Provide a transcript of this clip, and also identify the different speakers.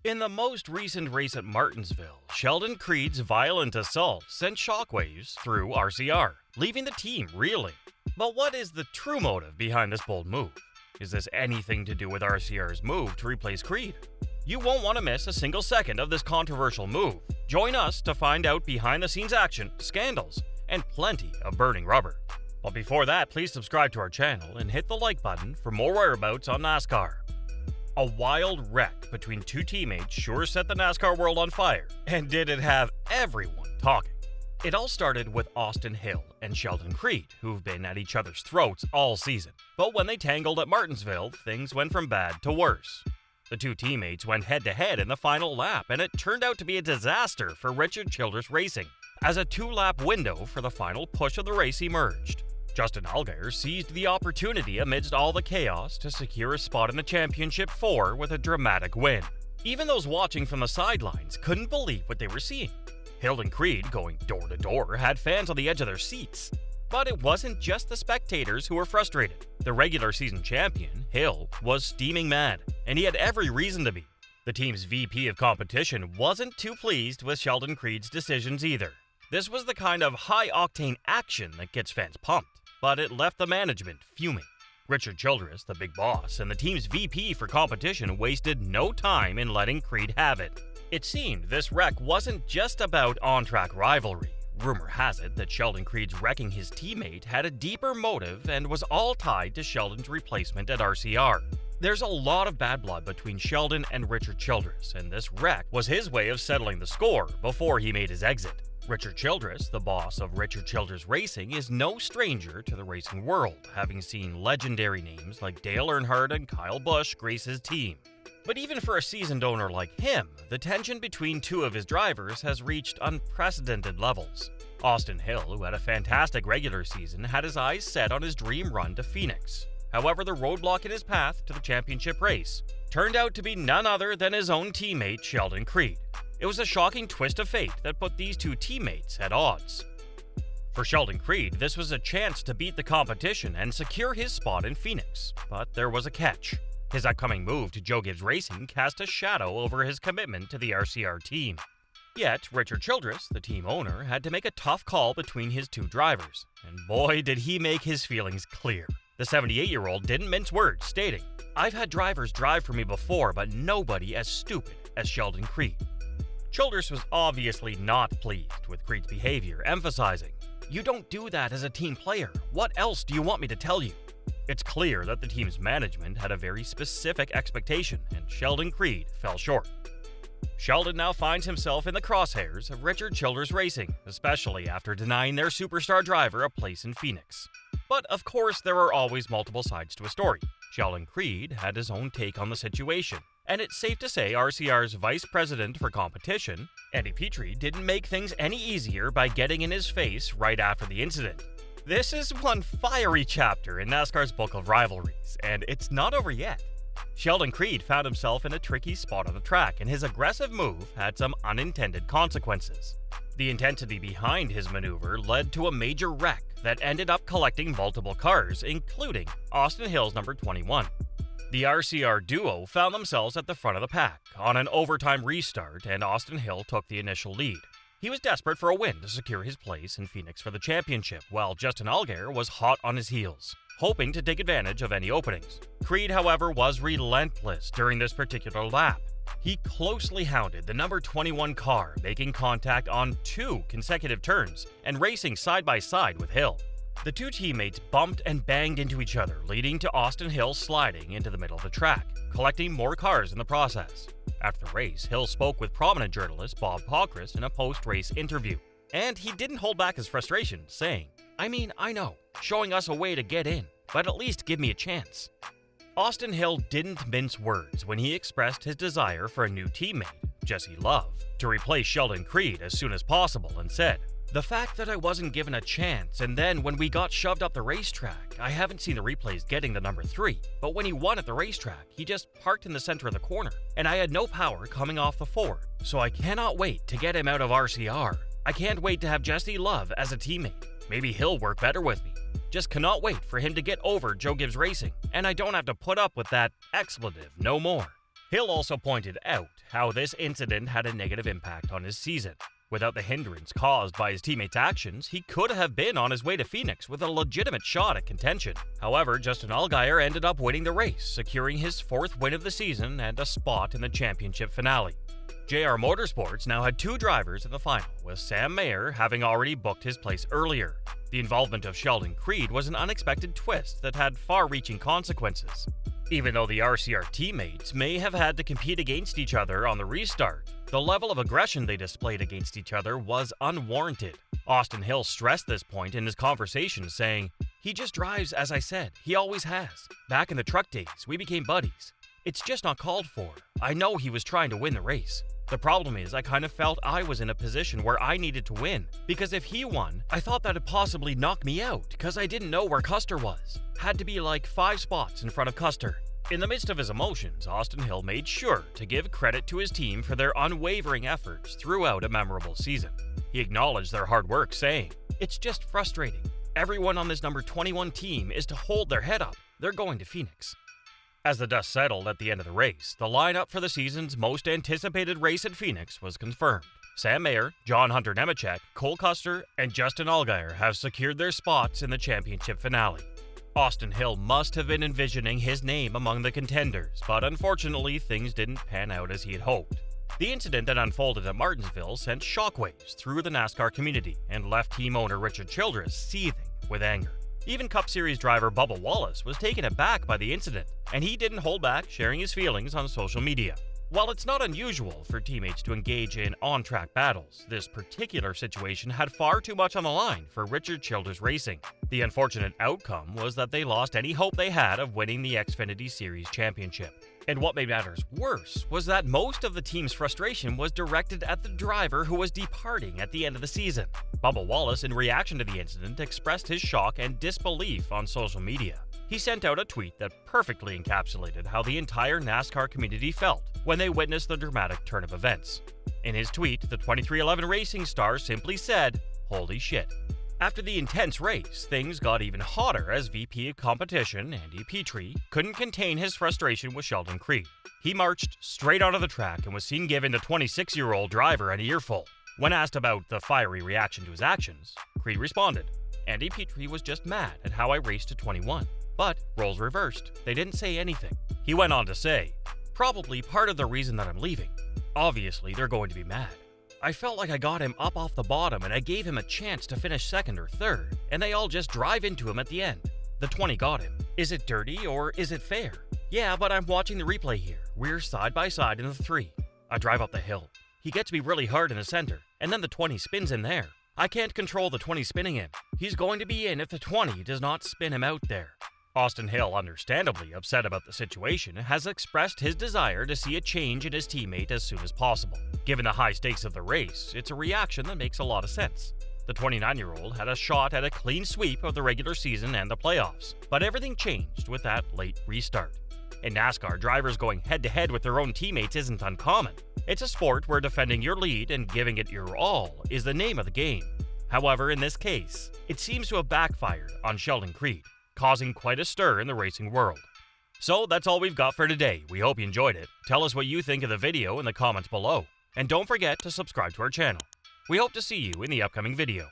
Speaker 1: In the most recent race at Martinsville, Sheldon Creed's violent assault sent shockwaves through RCR, leaving the team reeling. But what is the true motive behind this bold move? Is this anything to do with RCR's move to replace Creed? You won't want to miss a single second of this controversial move. Join us to find out behind-the-scenes action, scandals, and plenty of burning rubber. But before that, please subscribe to our channel and hit the like button for more whereabouts on NASCAR. A wild wreck between two teammates sure set the NASCAR world on fire, and did it have everyone talking. It all started with Austin Hill and Sheldon Creed, who've been at each other's throats all season. But when they tangled at Martinsville, things went from bad to worse. The two teammates went head-to-head in the final lap, and it turned out to be a disaster for Childress Racing, as a two-lap window for the final push of the race emerged. Justin Allgaier seized the opportunity amidst all the chaos to secure a spot in the championship four with a dramatic win. Even those watching from the sidelines couldn't believe what they were seeing. Hill and Creed, going door to door, had fans on the edge of their seats. But it wasn't just the spectators who were frustrated. The regular season champion, Hill, was steaming mad, and he had every reason to be. The team's VP of competition wasn't too pleased with Sheldon Creed's decisions either. This was the kind of high-octane action that gets fans pumped, but it left the management fuming. Childress, the big boss, and the team's VP for competition wasted no time in letting Creed have it. It seemed this wreck wasn't just about on-track rivalry. Rumor has it that Sheldon Creed's wrecking his teammate had a deeper motive and was all tied to Sheldon's replacement at RCR. There's a lot of bad blood between Sheldon and Childress, and this wreck was his way of settling the score before he made his exit. Childress, the boss of Childress Racing, is no stranger to the racing world, having seen legendary names like Dale Earnhardt and Kyle Busch grace his team. But even for a seasoned owner like him, the tension between two of his drivers has reached unprecedented levels. Austin Hill, who had a fantastic regular season, had his eyes set on his dream run to Phoenix. However, the roadblock in his path to the championship race turned out to be none other than his own teammate Sheldon Creed. It was a shocking twist of fate that put these two teammates at odds. For Sheldon Creed, this was a chance to beat the competition and secure his spot in Phoenix. But there was a catch. His upcoming move to Joe Gibbs Racing cast a shadow over his commitment to the RCR team. Yet, Childress, the team owner, had to make a tough call between his two drivers. And boy, did he make his feelings clear. The 78-year-old didn't mince words, stating, "I've had drivers drive for me before, but nobody as stupid as Sheldon Creed." Childress was obviously not pleased with Creed's behavior, emphasizing, "You don't do that as a team player. What else do you want me to tell you?" It's clear that the team's management had a very specific expectation, and Sheldon Creed fell short. Sheldon now finds himself in the crosshairs of Childress Racing, especially after denying their superstar driver a place in Phoenix. But of course, there are always multiple sides to a story. Sheldon Creed had his own take on the situation, and it's safe to say RCR's Vice President for Competition, Petri, didn't make things any easier by getting in his face right after the incident. This is one fiery chapter in NASCAR's book of rivalries, and it's not over yet. Sheldon Creed found himself in a tricky spot on the track, and his aggressive move had some unintended consequences. The intensity behind his maneuver led to a major wreck that ended up collecting multiple cars, including Austin Hill's number 21. The RCR duo found themselves at the front of the pack on an overtime restart, and Austin Hill took the initial lead. He was desperate for a win to secure his place in Phoenix for the championship, while Justin Allgaier was hot on his heels, hoping to take advantage of any openings. Creed, however, was relentless during this particular lap. He closely hounded the number 21 car, making contact on 2 consecutive turns and racing side by side with Hill. The two teammates bumped and banged into each other, leading to Austin Hill sliding into the middle of the track, collecting more cars in the process. After the race, Hill spoke with prominent journalist Bob Pockrass in a post-race interview. And he didn't hold back his frustration, saying, I know, showing us a way to get in, but at least give me a chance." Austin Hill didn't mince words when he expressed his desire for a new teammate, Jesse Love, to replace Sheldon Creed as soon as possible, and said, "The fact that I wasn't given a chance, and then when we got shoved up the racetrack, I haven't seen the replays getting the number 3, but when he won at the racetrack, he just parked in the center of the corner, and I had no power coming off the 4, so I cannot wait to get him out of RCR. I can't wait to have Jesse Love as a teammate. Maybe he'll work better with me. Just cannot wait for him to get over Joe Gibbs Racing, and I don't have to put up with that expletive no more." Hill also pointed out how this incident had a negative impact on his season. Without the hindrance caused by his teammates' actions, he could have been on his way to Phoenix with a legitimate shot at contention. However, Justin Allgaier ended up winning the race, securing his 4th win of the season and a spot in the championship finale. JR Motorsports now had 2 drivers in the final, with Sam Mayer having already booked his place earlier. The involvement of Sheldon Creed was an unexpected twist that had far-reaching consequences. Even though the RCR teammates may have had to compete against each other on the restart, the level of aggression they displayed against each other was unwarranted. Austin Hill stressed this point in his conversation, saying, "He just drives as I said, he always has. Back in the truck days, we became buddies. It's just not called for. I know he was trying to win the race. The problem is I kind of felt I was in a position where I needed to win, because if he won, I thought that'd possibly knock me out because I didn't know where Custer was. Had to be like 5 spots in front of Custer." In the midst of his emotions, Austin Hill made sure to give credit to his team for their unwavering efforts throughout a memorable season. He acknowledged their hard work, saying, "It's just frustrating. Everyone on this number 21 team is to hold their head up. They're going to Phoenix." As the dust settled at the end of the race, the lineup for the season's most anticipated race at Phoenix was confirmed. Sam Mayer, John Hunter Nemechek, Cole Custer, and Justin Allgaier have secured their spots in the championship finale. Austin Hill must have been envisioning his name among the contenders, but unfortunately things didn't pan out as he had hoped. The incident that unfolded at Martinsville sent shockwaves through the NASCAR community and left team owner Richard Childress seething with anger. Even Cup Series driver Bubba Wallace was taken aback by the incident, and he didn't hold back sharing his feelings on social media. While it's not unusual for teammates to engage in on-track battles, this particular situation had far too much on the line for Richard Childress Racing. The unfortunate outcome was that they lost any hope they had of winning the Xfinity Series championship. And what made matters worse was that most of the team's frustration was directed at the driver who was departing at the end of the season. Bubba Wallace, in reaction to the incident, expressed his shock and disbelief on social media. He sent out a tweet that perfectly encapsulated how the entire NASCAR community felt when they witnessed the dramatic turn of events. In his tweet, the 2311 racing star simply said, "Holy shit." After the intense race, things got even hotter as VP of Competition, Andy Petri, couldn't contain his frustration with Sheldon Creed. He marched straight onto the track and was seen giving the 26-year-old driver an earful. When asked about the fiery reaction to his actions, Creed responded, "Andy Petri was just mad at how I raced to 21. But, roles reversed, they didn't say anything." He went on to say, "Probably part of the reason that I'm leaving. Obviously, they're going to be mad. I felt like I got him up off the bottom and I gave him a chance to finish 2nd or 3rd, and they all just drive into him at the end. The 20 got him. Is it dirty or is it fair? Yeah, but I'm watching the replay here. We're side by side in the 3. I drive up the hill. He gets me really hard in the center, and then the 20 spins in there. I can't control the 20 spinning in. He's going to be in if the 20 does not spin him out there." Austin Hill, understandably upset about the situation, has expressed his desire to see a change in his teammate as soon as possible. Given the high stakes of the race, it's a reaction that makes a lot of sense. The 29-year-old had a shot at a clean sweep of the regular season and the playoffs, but everything changed with that late restart. In NASCAR, drivers going head-to-head with their own teammates isn't uncommon. It's a sport where defending your lead and giving it your all is the name of the game. However, in this case, it seems to have backfired on Sheldon Creed, causing quite a stir in the racing world. So that's all we've got for today. We hope you enjoyed it. Tell us what you think of the video in the comments below. And don't forget to subscribe to our channel. We hope to see you in the upcoming video.